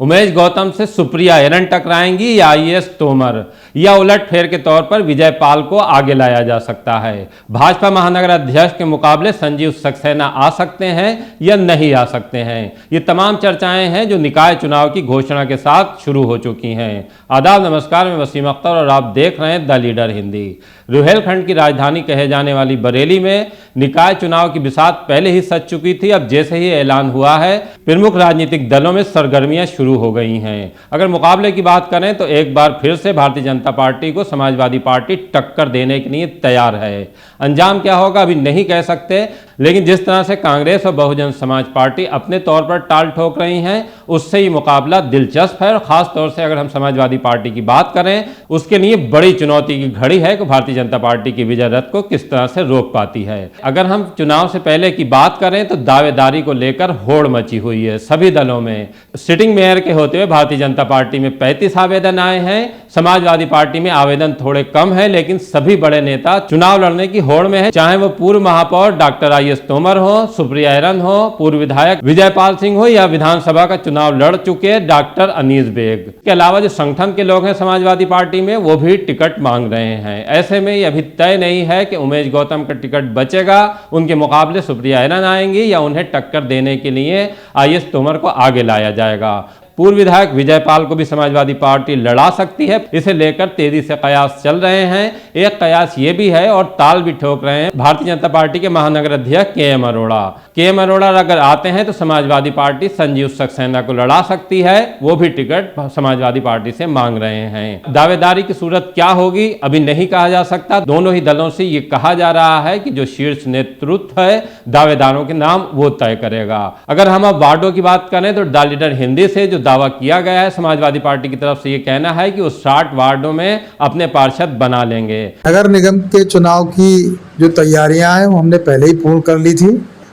उमेश गौतम से सुप्रिया हिरन टकराएंगी या आईएएस तोमर, या उलटफेर के तौर पर विजय पाल को आगे लाया जा सकता है। भाजपा महानगर अध्यक्ष के मुकाबले संजीव सक्सेना आ सकते हैं या नहीं आ सकते हैं। ये तमाम चर्चाएं हैं जो निकाय चुनाव की घोषणा के साथ शुरू हो चुकी हैं। आदाब, नमस्कार, मैं वसीम अख्तर और आप देख रहे हैं द लीडर हिंदी। रुहेलखंड की राजधानी कहे जाने वाली बरेली में निकाय चुनाव की बिसात पहले ही सज चुकी थी। अब जैसे ही ऐलान हुआ है, प्रमुख राजनीतिक दलों में सरगर्मियां शुरू हो गई हैं। अगर मुकाबले की बात करें तो एक बार फिर से भारतीय जनता पार्टी को समाजवादी पार्टी टक्कर देने के लिए तैयार है। अंजाम क्या होगा अभी नहीं कह सकते, लेकिन जिस तरह से कांग्रेस और बहुजन समाज पार्टी अपने तौर पर टाल ठोक रही हैं, उससे ये मुकाबला दिलचस्प है। और खास तौर से अगर हम समाजवादी पार्टी की बात करें, उसके लिए बड़ी चुनौती की घड़ी है कि भारतीय जनता पार्टी की विजय रथ को किस तरह से रोक पाती है। अगर हम चुनाव से पहले की बात करें तो दावेदारी को लेकर होड़ मची हुई है सभी दलों में। सिटिंग मेयर के होते हुए भारतीय जनता पार्टी में 35 आवेदन आए हैं, समाजवादी पार्टी में आवेदन थोड़े कम है, लेकिन सभी बड़े नेता चुनाव लड़ने की होड़ में है। चाहे वो पूर्व महापौर डॉक्टर आईएएस तोमर हो, सुप्रिया हिरन हो, पूर्व विधायक विजय पाल सिंह हो, या विधानसभा का चुनाव लड़ चुके डॉक्टर अनीस बेग। के अलावा जो संगठन के लोग हैं समाजवादी पार्टी में, वो भी टिकट मांग रहे हैं। ऐसे में ये अभी तय नहीं है कि उमेश गौतम का टिकट बचेगा, उनके मुकाबले सुप्रिया हिरन आएंगी, या उन्हें टक्कर देने के लिए आईएएस तोमर को आगे लाया जाएगा। पूर्व विधायक विजय पाल को भी समाजवादी पार्टी लड़ा सकती है। इसे लेकर तेजी से कयास चल रहे हैं। एक कयास ये भी है और ताल भी ठोक रहे हैं भारतीय जनता पार्टी के महानगर अध्यक्ष के.एम. अरोड़ा। के.एम. अरोड़ा अगर आते हैं तो समाजवादी पार्टी संजीव सक्सेना को लड़ा सकती है। वो भी टिकट समाजवादी पार्टी से मांग रहे हैं। दावेदारी की सूरत क्या होगी अभी नहीं कहा जा सकता। दोनों ही दलों से ये कहा जा रहा है कि जो शीर्ष नेतृत्व है दावेदारों के नाम वो तय करेगा। अगर हम अब वार्डों की बात करें तो द लीडर हिंदी से जो दावा किया गया है समाजवादी पार्टी की तरफ से, ये कहना है कि वो 60 वार्डों में अपने पार्षद बना लेंगे। नगर निगम के चुनाव की जो तैयारियां हैं वो हमने पहले ही पूर्ण कर ली थी।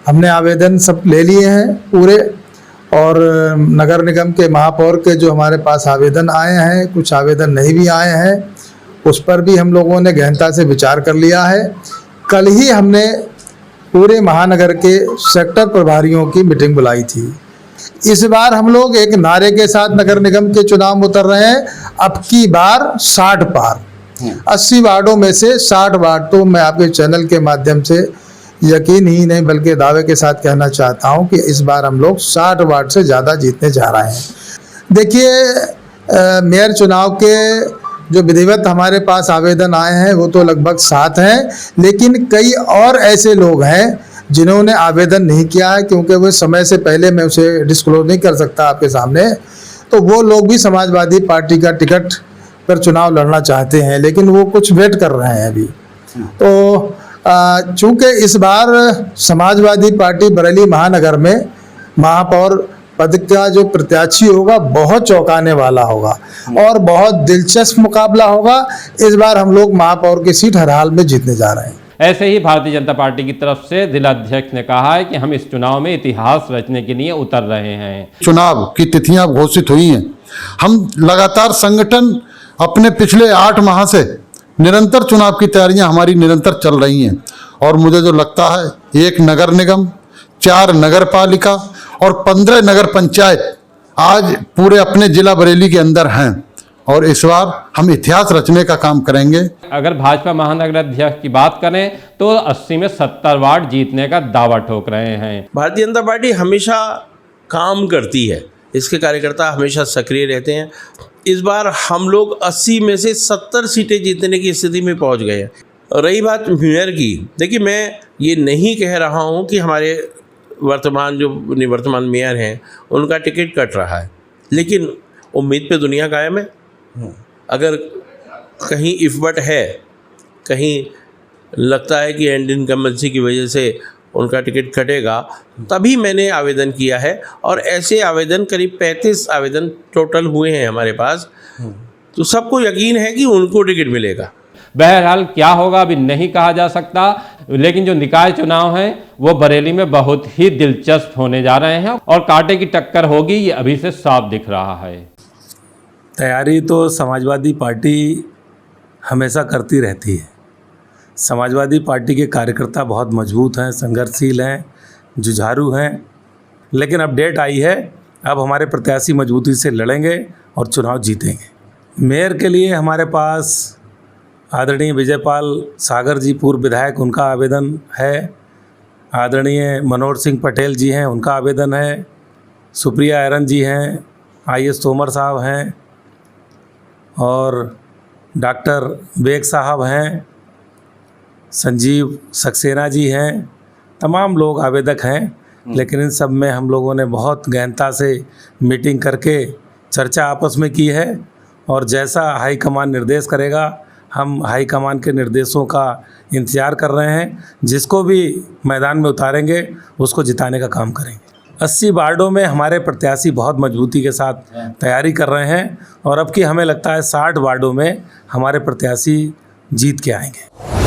हमने आवेदन सब ले लिए हैं पूरे, और नगर निगम के महापौर के जो हमारे पास आवेदन आए हैं, कुछ आवेदन नहीं भी आए हैं, उस पर भी हम लोगों ने गहनता से विचार कर लिया है। कल ही हमने पूरे महानगर के सेक्टर प्रभारियों की मीटिंग बुलाई थी। इस बार हम लोग एक नारे के साथ नगर निगम के चुनाव में उतर रहे हैं, अब की बार 60 पार। 80 वार्डों में से 60 वार्ड तो मैं आपके चैनल के माध्यम से यकीन ही नहीं बल्कि दावे के साथ कहना चाहता हूं कि इस बार हम लोग 60 वार्ड से ज़्यादा जीतने जा रहे हैं। देखिए, मेयर चुनाव के जो विधिवत हमारे पास आवेदन आए हैं वो तो लगभग 7 हैं, लेकिन कई और ऐसे लोग हैं जिन्होंने आवेदन नहीं किया है, क्योंकि वो समय से पहले मैं उसे डिस्क्लोज नहीं कर सकता आपके सामने। तो वो लोग भी समाजवादी पार्टी का टिकट पर चुनाव लड़ना चाहते हैं, लेकिन वो कुछ वेट कर रहे हैं अभी। तो चूंकि इस बार समाजवादी पार्टी बरेली महानगर में महापौर पद का जो प्रत्याशी होगा बहुत चौंकाने वाला होगा और बहुत दिलचस्प मुकाबला होगा। इस बार हम लोग महापौर की सीट हर हाल में जीतने जा रहे हैं। ऐसे ही भारतीय जनता पार्टी की तरफ से जिलाध्यक्ष ने कहा है कि हम इस चुनाव में इतिहास रचने के लिए उतर रहे हैं। चुनाव की तिथियां घोषित हुई हैं। हम लगातार संगठन अपने पिछले 8 माह से निरंतर चुनाव की तैयारियां हमारी निरंतर चल रही हैं, और मुझे जो लगता है 1 नगर निगम, 4 नगर पालिका और 15 नगर पंचायत आज पूरे अपने जिला बरेली के अंदर हैं, और इस बार हम इतिहास रचने का काम करेंगे। अगर भाजपा महानगर अध्यक्ष की बात करें तो 80 में 70 वार्ड जीतने का दावा ठोक रहे हैं। भारतीय जनता पार्टी हमेशा काम करती है, इसके कार्यकर्ता हमेशा सक्रिय रहते हैं। इस बार हम लोग 80 में से 70 सीटें जीतने की स्थिति में पहुंच गए हैं। रही बात मेयर की, देखिए मैं ये नहीं कह रहा हूं कि हमारे वर्तमान मेयर हैं उनका टिकट कट रहा है, लेकिन उम्मीद पे दुनिया कायम है। अगर कहीं इफ़बट है, कहीं लगता है कि एंड इनकम्बेंसी की वजह से उनका टिकट कटेगा, तभी मैंने आवेदन किया है। और ऐसे आवेदन करीब 35 आवेदन टोटल हुए हैं हमारे पास, तो सबको यकीन है कि उनको टिकट मिलेगा। बहरहाल क्या होगा अभी नहीं कहा जा सकता, लेकिन जो निकाय चुनाव हैं वो बरेली में बहुत ही दिलचस्प होने जा रहे हैं और कांटे की टक्कर होगी, ये अभी से साफ दिख रहा है। तैयारी तो समाजवादी पार्टी हमेशा करती रहती है। समाजवादी पार्टी के कार्यकर्ता बहुत मजबूत हैं, संघर्षशील हैं, जुझारू हैं, लेकिन अब डेट आई है अब हमारे प्रत्याशी मजबूती से लड़ेंगे और चुनाव जीतेंगे। मेयर के लिए हमारे पास आदरणीय विजयपाल सागर जी पूर्व विधायक, उनका आवेदन है। आदरणीय मनोहर सिंह पटेल जी हैं, उनका आवेदन है। सुप्रिया आयरन जी हैं, IAS तोमर साहब हैं, और डॉक्टर बेग साहब हैं, संजीव सक्सेना जी हैं। तमाम लोग आवेदक हैं, लेकिन इन सब में हम लोगों ने बहुत गहनता से मीटिंग करके चर्चा आपस में की है, और जैसा हाईकमान निर्देश करेगा हम हाईकमान के निर्देशों का इंतज़ार कर रहे हैं। जिसको भी मैदान में उतारेंगे उसको जिताने का काम करेंगे। 80 वार्डों में हमारे प्रत्याशी बहुत मजबूती के साथ तैयारी कर रहे हैं, और अब की हमें लगता है 60 वार्डों में हमारे प्रत्याशी जीत के आएंगे।